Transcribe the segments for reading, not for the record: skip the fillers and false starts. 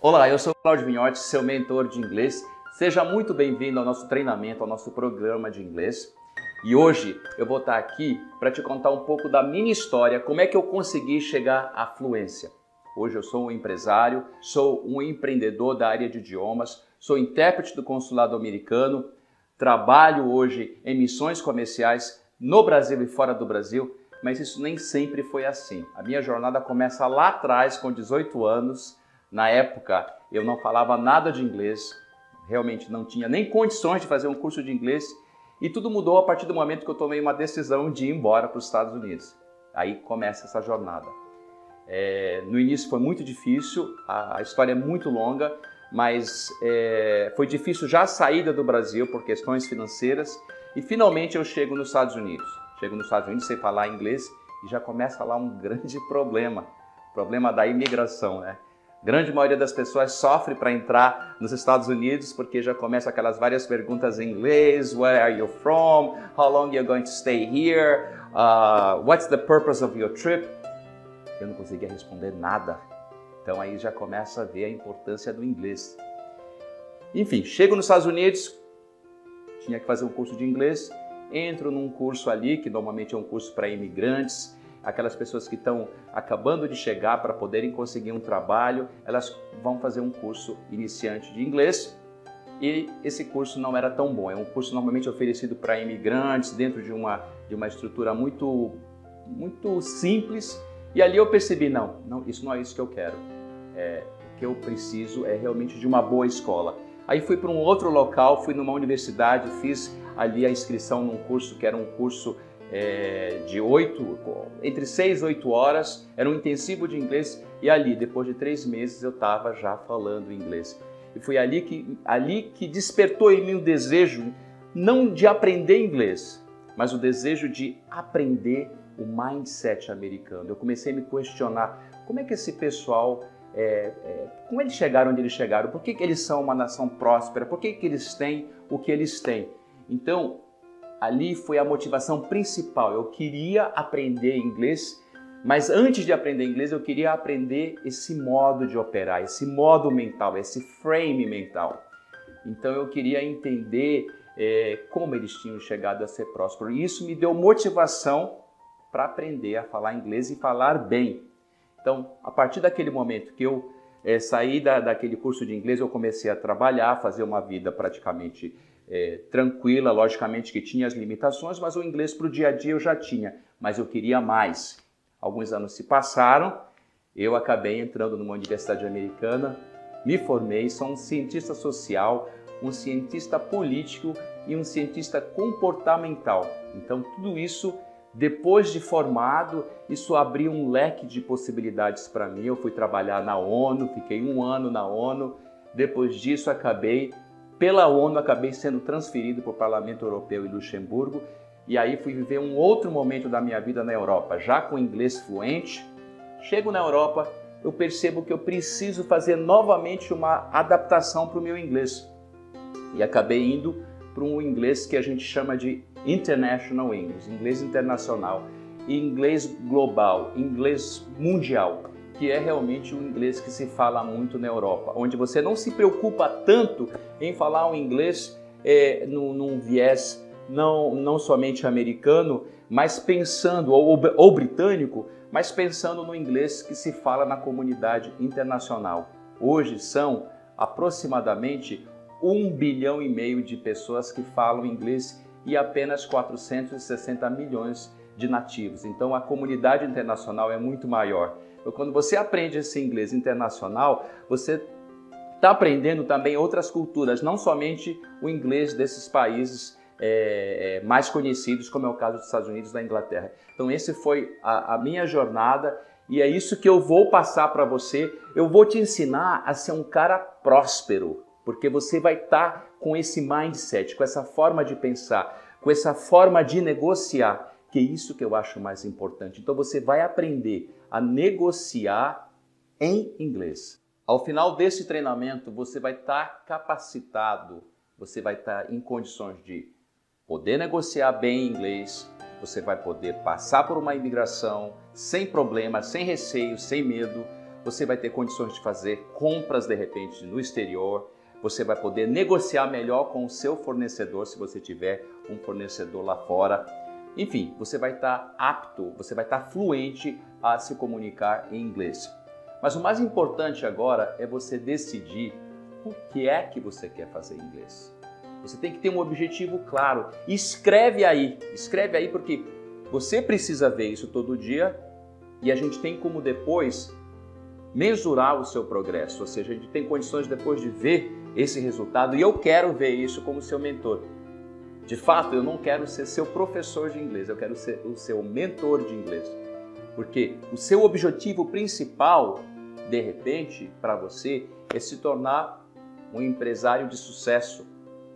Olá, eu sou o Claudio Vignotti, seu mentor de inglês. Seja muito bem-vindo ao nosso treinamento, ao nosso programa de inglês. E hoje eu vou estar aqui para te contar um pouco da minha história, como é que eu consegui chegar à fluência. Hoje eu sou um empresário, sou um empreendedor da área de idiomas, sou intérprete do consulado americano, trabalho hoje em missões comerciais no Brasil e fora do Brasil, mas isso nem sempre foi assim. A minha jornada começa lá atrás, com 18 anos. Na época, eu não falava nada de inglês, realmente não tinha nem condições de fazer um curso de inglês, e tudo mudou a partir do momento que eu tomei uma decisão de ir embora para os Estados Unidos. Aí começa essa jornada. No início foi muito difícil, a história é muito longa, mas foi difícil já a saída do Brasil por questões financeiras, e finalmente eu chego nos Estados Unidos. Chego nos Estados Unidos sem falar inglês e já começa lá um grande problema, o problema da imigração, né? A grande maioria das pessoas sofre para entrar nos Estados Unidos porque já começa aquelas várias perguntas em inglês. Where are you from? How long you're going to stay here? What's the purpose of your trip? Eu não conseguia responder nada. Então aí já começa a ver a importância do inglês. Enfim, chego nos Estados Unidos, tinha que fazer um curso de inglês, entro num curso ali, que normalmente é um curso para imigrantes, aquelas pessoas que estão acabando de chegar para poderem conseguir um trabalho, elas vão fazer um curso iniciante de inglês e esse curso não era tão bom. É um curso normalmente oferecido para imigrantes dentro de uma estrutura muito simples, e ali eu percebi, não, isso não é isso que eu quero. O que eu preciso é realmente de uma boa escola. Aí fui para um outro local, fui numa universidade, fiz ali a inscrição num curso que era um curso entre 6 e 8 horas, era um intensivo de inglês, e ali, depois de 3 meses, eu estava já falando inglês. E foi ali que despertou em mim o desejo, não de aprender inglês, mas o desejo de aprender o mindset americano. Eu comecei a me questionar, como é que esse pessoal, como eles chegaram onde eles chegaram? Por que eles são uma nação próspera? Por que eles têm o que eles têm? Então, ali foi a motivação principal. Eu queria aprender inglês, mas antes de aprender inglês, eu queria aprender esse modo de operar, esse modo mental, esse frame mental. Então eu queria entender como eles tinham chegado a ser prósperos. E isso me deu motivação para aprender a falar inglês e falar bem. Então, a partir daquele momento que eu saí daquele curso de inglês, eu comecei a trabalhar, fazer uma vida praticamente tranquila, logicamente que tinha as limitações, mas o inglês para o dia a dia eu já tinha, mas eu queria mais. Alguns anos se passaram, eu acabei entrando numa universidade americana, me formei, sou um cientista social, um cientista político e um cientista comportamental. Então tudo isso, depois de formado, isso abriu um leque de possibilidades para mim. Eu fui trabalhar na ONU, fiquei 1 ano na ONU, depois disso pela ONU, acabei sendo transferido para o Parlamento Europeu em Luxemburgo, e aí fui viver um outro momento da minha vida na Europa, já com inglês fluente. Chego na Europa, eu percebo que eu preciso fazer novamente uma adaptação para o meu inglês. E acabei indo para um inglês que a gente chama de International English, inglês internacional, inglês global, inglês mundial, que é realmente o inglês que se fala muito na Europa, onde você não se preocupa tanto em falar um inglês num viés não somente americano, mas pensando, ou britânico, mas pensando no inglês que se fala na comunidade internacional. Hoje são aproximadamente 1,5 bilhão de pessoas que falam inglês e apenas 460 milhões de nativos. Então a comunidade internacional é muito maior. Então, quando você aprende esse inglês internacional, você está aprendendo também outras culturas, não somente o inglês desses países mais conhecidos, como é o caso dos Estados Unidos e da Inglaterra. Então, essa foi a minha jornada e é isso que eu vou passar para você. Eu vou te ensinar a ser um cara próspero, porque você vai estar com esse mindset, com essa forma de pensar, com essa forma de negociar, que é isso que eu acho mais importante. Então, você vai aprender a negociar em inglês. Ao final desse treinamento, você vai estar capacitado, você vai estar em condições de poder negociar bem em inglês, você vai poder passar por uma imigração sem problema, sem receio, sem medo, você vai ter condições de fazer compras de repente no exterior, você vai poder negociar melhor com o seu fornecedor, se você tiver um fornecedor lá fora. Enfim, você vai estar apto, você vai estar fluente a se comunicar em inglês. Mas o mais importante agora é você decidir o que é que você quer fazer em inglês. Você tem que ter um objetivo claro. Escreve aí porque você precisa ver isso todo dia e a gente tem como depois mensurar o seu progresso. Ou seja, a gente tem condições depois de ver esse resultado e eu quero ver isso como seu mentor. De fato, eu não quero ser seu professor de inglês, eu quero ser o seu mentor de inglês. Porque o seu objetivo principal, de repente, para você, é se tornar um empresário de sucesso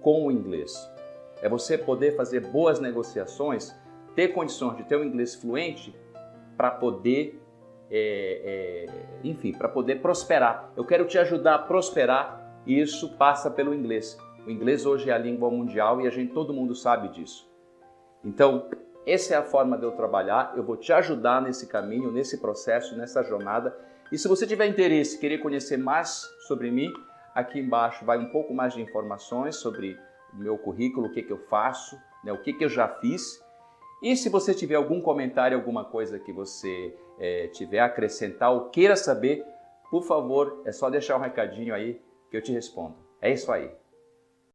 com o inglês. É você poder fazer boas negociações, ter condições de ter um inglês fluente para poder, enfim, para poder prosperar. Eu quero te ajudar a prosperar e isso passa pelo inglês. O inglês hoje é a língua mundial e todo mundo sabe disso. Então, essa é a forma de eu trabalhar, eu vou te ajudar nesse caminho, nesse processo, nessa jornada. E se você tiver interesse, querer conhecer mais sobre mim, aqui embaixo vai um pouco mais de informações sobre o meu currículo, o que eu faço, né, o que eu já fiz. E se você tiver algum comentário, alguma coisa que você tiver a acrescentar ou queira saber, por favor, é só deixar um recadinho aí que eu te respondo. É isso aí.